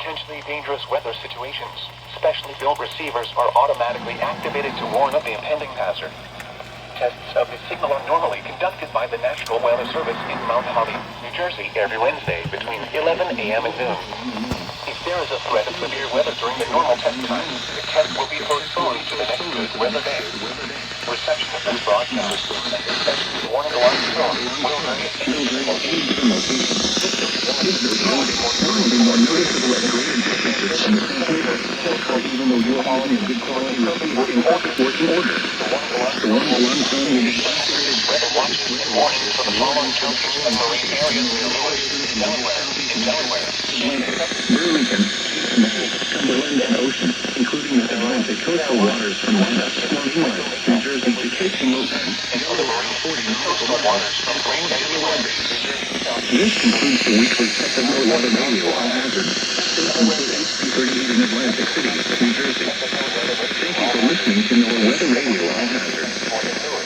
potentially dangerous weather situations. Specially built receivers are automatically activated to warn of the impending hazard. Tests of the signal are normally conducted by the National Weather Service in Mount Holly, New Jersey, every Wednesday between 11 a.m. and noon. If there is a threat of severe weather during the normal test time, the test will be postponed to the next good weather day. Reception of this broadcast and especially the warning alarm tone will vary at any location. This will be more noticeable at greater distances from the transmitter, even though you are using a good quality receiver in working order. The warning alarm tone will be activated weather watches and warnings for the following counties and marine areas near Lewis, Delaware, Burlington, Maine, Cumberland, and Ocean, including the Atlantic coastal waters from Mass, England, New Jersey to Cape Kingston, and other marine coastal waters from Great Delaware. This concludes the weekly technical weather radio on hazard. KHB38 in Atlantic City, New Jersey. Thank you for listening to NOAA Weather Radio on Hazard.